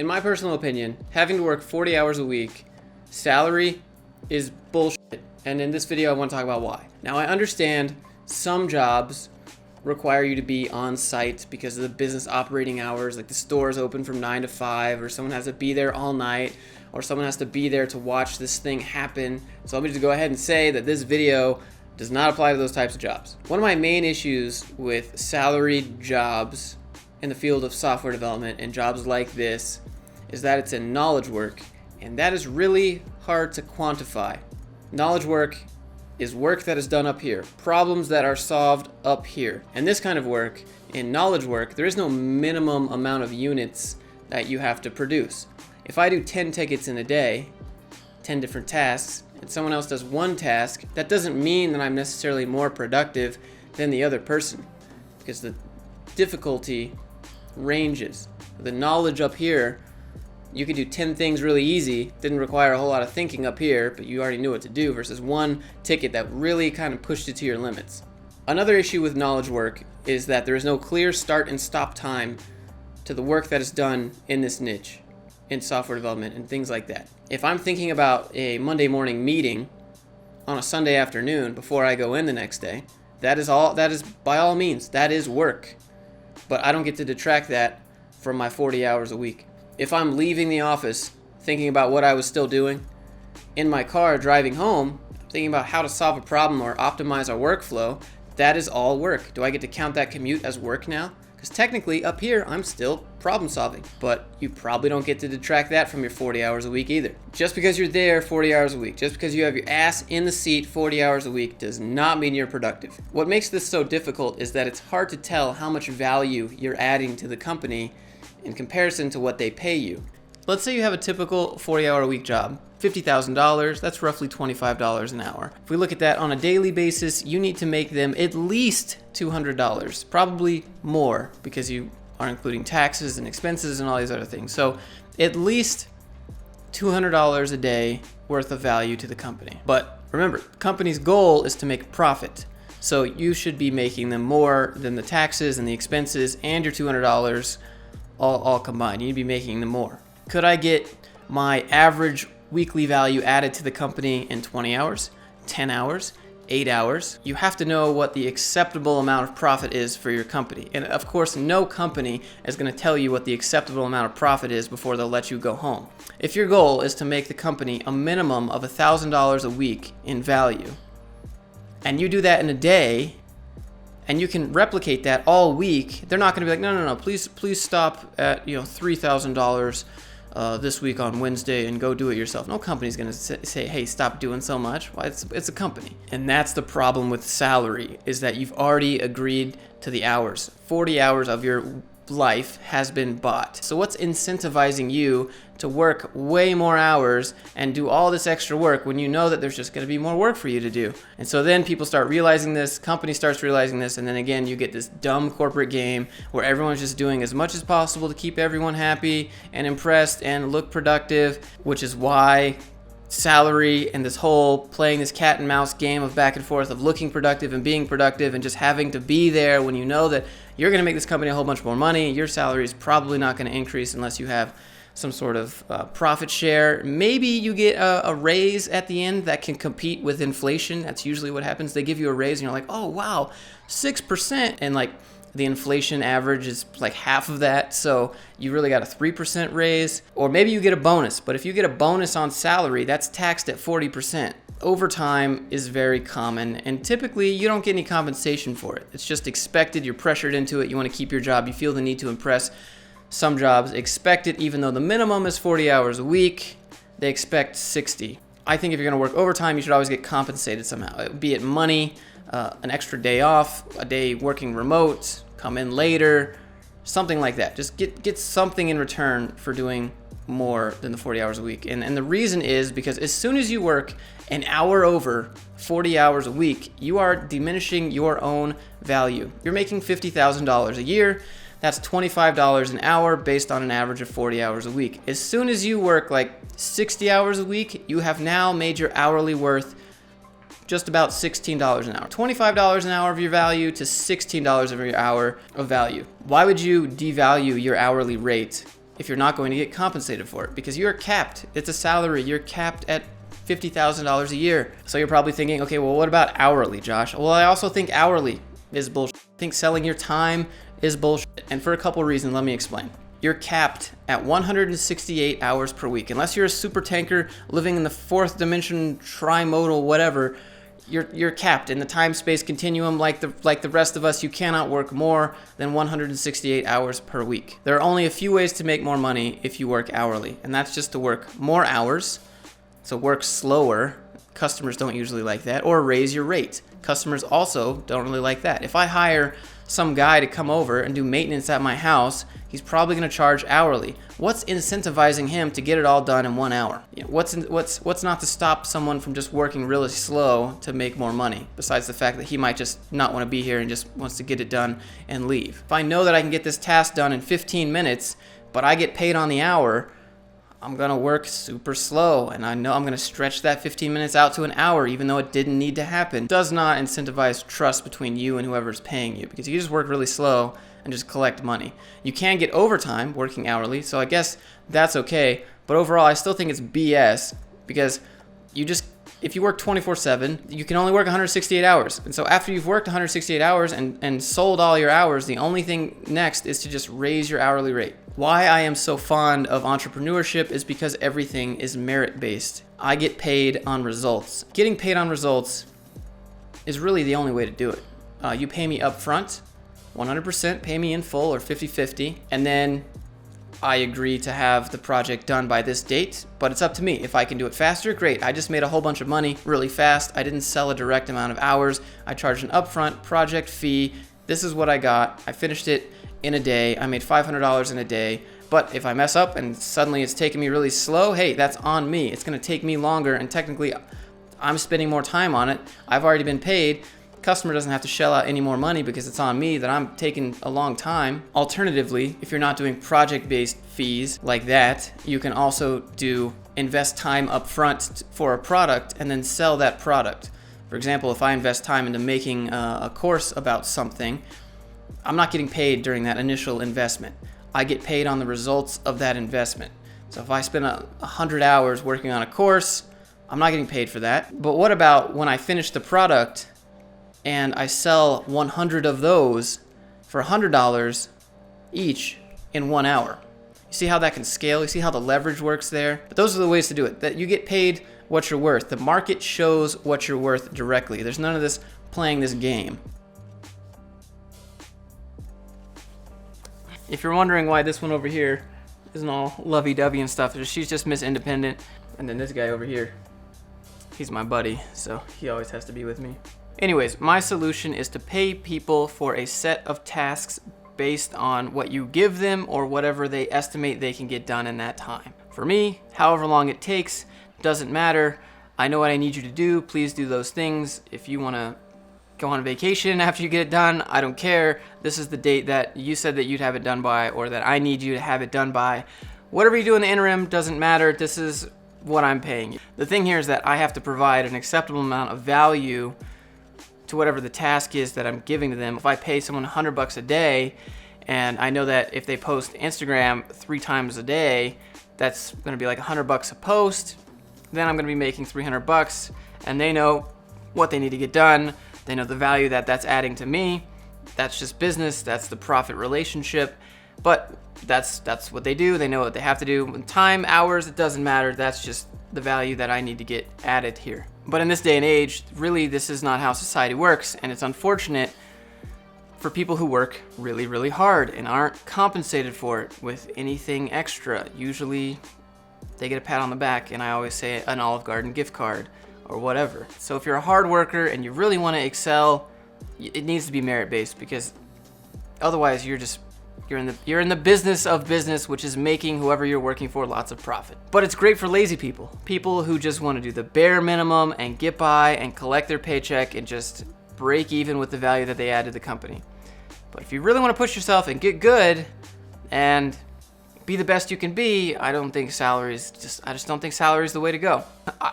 In my personal opinion, having to work 40 hours a week, salary is bullshit. And in this video, I want to talk about why. Now, I understand some jobs require you to be on site because of the business operating hours, like the store is open from 9 to 5, or someone has to be there all night, or someone has to be there to watch this thing happen. So let me just go ahead and say that this video does not apply to those types of jobs. One of my main issues with salaried jobs in the field of software development and jobs like this is that it's in knowledge work, and that is really hard to quantify. Knowledge work is work that is done up here, problems that are solved up here. And this kind of work, in knowledge work, there is no minimum amount of units that you have to produce. If I do 10 tickets in a day, 10 different tasks, and someone else does one task, that doesn't mean that I'm necessarily more productive than the other person, because the difficulty ranges. The knowledge up here, you could do 10 things really easy, didn't require a whole lot of thinking up here, but you already knew what to do, versus one ticket that really kind of pushed it to your limits. Another issue with knowledge work is that there is no clear start and stop time to the work that is done in this niche, in software development and things like that. If I'm thinking about a Monday morning meeting on a Sunday afternoon before I go in the next day, that is by all means, that is work. But I don't get to detract that from my 40 hours a week. If I'm leaving the office thinking about what I was still doing, in my car driving home, thinking about how to solve a problem or optimize our workflow, that is all work. Do I get to count that commute as work now? Because technically up here, I'm still problem solving, but you probably don't get to detract that from your 40 hours a week either. Just because you're there 40 hours a week, just because you have your ass in the seat 40 hours a week does not mean you're productive. What makes this so difficult is that it's hard to tell how much value you're adding to the company in comparison to what they pay you. Let's say you have a typical 40-hour a week job, $50,000, that's roughly $25 an hour. If we look at that on a daily basis, you need to make them at least $200, probably more because you are including taxes and expenses and all these other things. So at least $200 a day worth of value to the company. But remember, the company's goal is to make profit. So you should be making them more than the taxes and the expenses and your $200 all combined. You need to be making them more. Could I get my average weekly value added to the company in 20 hours, 10 hours, 8 hours? You have to know what the acceptable amount of profit is for your company. And of course, no company is going to tell you what the acceptable amount of profit is before they'll let you go home. If your goal is to make the company a minimum of $1,000 a week in value, and you do that in a day, and you can replicate that all week, they're not going to be like, no, please stop at $3,000 this week on Wednesday and go do it yourself. No company's going to say, hey, stop doing so much. Well, it's a company. And that's the problem with salary, is that you've already agreed to the hours. 40 hours of your life has been bought. So what's incentivizing you to work way more hours and do all this extra work when you know that there's just going to be more work for you to do? And so then people start realizing this, company starts realizing this, and then again you get this dumb corporate game where everyone's just doing as much as possible to keep everyone happy and impressed and look productive, which is why salary and this whole playing this cat and mouse game of back and forth of looking productive and being productive and just having to be there when you know that you're going to make this company a whole bunch more money, your salary is probably not going to increase unless you have some sort of profit share. Maybe you get a raise at the end that can compete with inflation. That's usually what happens. They give you a raise and you're like, oh wow, 6%, and like the inflation average is like half of that, so you really got a 3% raise. Or maybe you get a bonus, but if you get a bonus on salary, that's taxed at 40%. Overtime is very common, and typically you don't get any compensation for it. It's just expected, you're pressured into it, you want to keep your job, you feel the need to impress. Some jobs expect it, even though the minimum is 40 hours a week, they expect 60. I think if you're going to work overtime, you should always get compensated somehow, be it money, an extra day off, a day working remote, come in later, something like that. Just get something in return for doing more than the 40 hours a week. And the reason is because as soon as you work an hour over 40 hours a week, you are diminishing your own value. You're making $50,000 a year. That's $25 an hour based on an average of 40 hours a week. As soon as you work like 60 hours a week, you have now made your hourly worth just about $16 an hour. $25 an hour of your value to $16 of your hour of value. Why would you devalue your hourly rate if you're not going to get compensated for it, because you're capped. It's a salary. You're capped at $50,000 a year. So you're probably thinking, okay, well, what about hourly, Josh? Well, I also think hourly is bullshit. I think selling your time is bullshit. And for a couple of reasons, let me explain. You're capped at 168 hours per week. Unless you're a super tanker living in the fourth dimension, trimodal, whatever, you're capped in the time-space continuum like the rest of us. You cannot work more than 168 hours per week. There are only a few ways to make more money if you work hourly, and that's just to work more hours, so work slower. Customers don't usually like that, or raise your rate. Customers also don't really like that. If I hire some guy to come over and do maintenance at my house, he's probably going to charge hourly. What's incentivizing him to get it all done in 1 hour? You know, what's not to stop someone from just working really slow to make more money, besides the fact that he might just not want to be here and just wants to get it done and leave? If I know that I can get this task done in 15 minutes, but I get paid on the hour, I'm going to work super slow, and I know I'm going to stretch that 15 minutes out to an hour, even though it didn't need to happen. It does not incentivize trust between you and whoever's paying you, because you just work really slow and just collect money. You can get overtime working hourly, so I guess that's okay, but overall I still think it's BS, because if you work 24/7, you can only work 168 hours. And so after you've worked 168 hours and sold all your hours, the only thing next is to just raise your hourly rate. Why I am so fond of entrepreneurship is because everything is merit-based. I get paid on results. Getting paid on results is really the only way to do it. You pay me up front, 100%, pay me in full or 50-50, and then I agree to have the project done by this date, but it's up to me. If I can do it faster, great. I just made a whole bunch of money really fast. I didn't sell a direct amount of hours. I charged an upfront project fee. This is what I got. I finished it in a day. I made $500 in a day. But if I mess up and suddenly it's taking me really slow, hey, that's on me. It's going to take me longer, and technically I'm spending more time on it. I've already been paid. Customer doesn't have to shell out any more money because it's on me that I'm taking a long time. Alternatively, if you're not doing project-based fees like that, you can also invest time up front for a product and then sell that product. For example, if I invest time into making a course about something, I'm not getting paid during that initial investment. I get paid on the results of that investment. So if I spend 100 hours working on a course, I'm not getting paid for that. But what about when I finish the product and I sell 100 of those for $100 each in 1 hour? You see how that can scale? You see how the leverage works there? But those are the ways to do it. That you get paid what you're worth. The market shows what you're worth directly. There's none of this playing this game. If you're wondering why this one over here isn't all lovey-dovey and stuff, she's just Miss Independent. And then this guy over here, he's my buddy, so he always has to be with me. Anyways, my solution is to pay people for a set of tasks based on what you give them or whatever they estimate they can get done in that time. For me, however long it takes, doesn't matter. I know what I need you to do. Please do those things. If you want to go on vacation after you get it done, I don't care. This is the date that you said that you'd have it done by, or that I need you to have it done by. Whatever you do in the interim doesn't matter. This is what I'm paying you. The thing here is that I have to provide an acceptable amount of value to whatever the task is that I'm giving to them. If I pay someone $100 a day, and I know that if they post Instagram 3 times a day, that's gonna be like $100 a post, then I'm gonna be making $300, and they know what they need to get done. They know the value that that's adding to me. That's just business. That's the profit relationship. But that's what they do. They know what they have to do. Time, hours, it doesn't matter. That's just the value that I need to get added here. But in this day and age, really, this is not how society works, and it's unfortunate for people who work really, really hard and aren't compensated for it with anything extra. Usually, they get a pat on the back, and I always say an Olive Garden gift card or whatever. So if you're a hard worker and you really want to excel, it needs to be merit-based, because otherwise you're in the business of business, which is making whoever you're working for lots of profit. But it's great for lazy people who just want to do the bare minimum and get by and collect their paycheck and just break even with the value that they add to the company. But if you really want to push yourself and get good and be the best you can be, I just don't think salary is the way to go.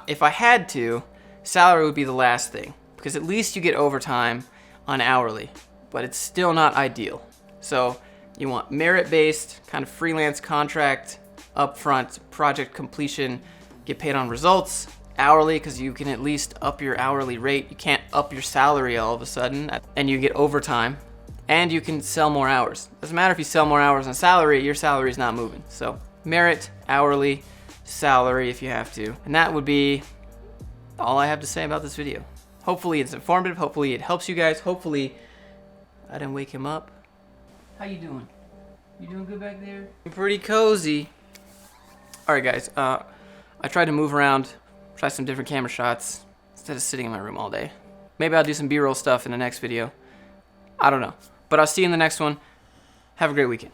If I had to, salary would be the last thing, because at least you get overtime on hourly, but it's still not ideal. So You want merit-based, kind of freelance contract, upfront, project completion, get paid on results, hourly, because you can at least up your hourly rate. You can't up your salary all of a sudden, and you get overtime, and you can sell more hours. Doesn't matter if you sell more hours on salary, your salary is not moving. So merit, hourly, salary if you have to. And that would be all I have to say about this video. Hopefully it's informative, hopefully it helps you guys, hopefully I didn't wake him up. How you doing? You doing good back there? Pretty cozy. Alright guys, I tried to move around, try some different camera shots instead of sitting in my room all day. Maybe I'll do some B-roll stuff in the next video. I don't know. But I'll see you in the next one. Have a great weekend.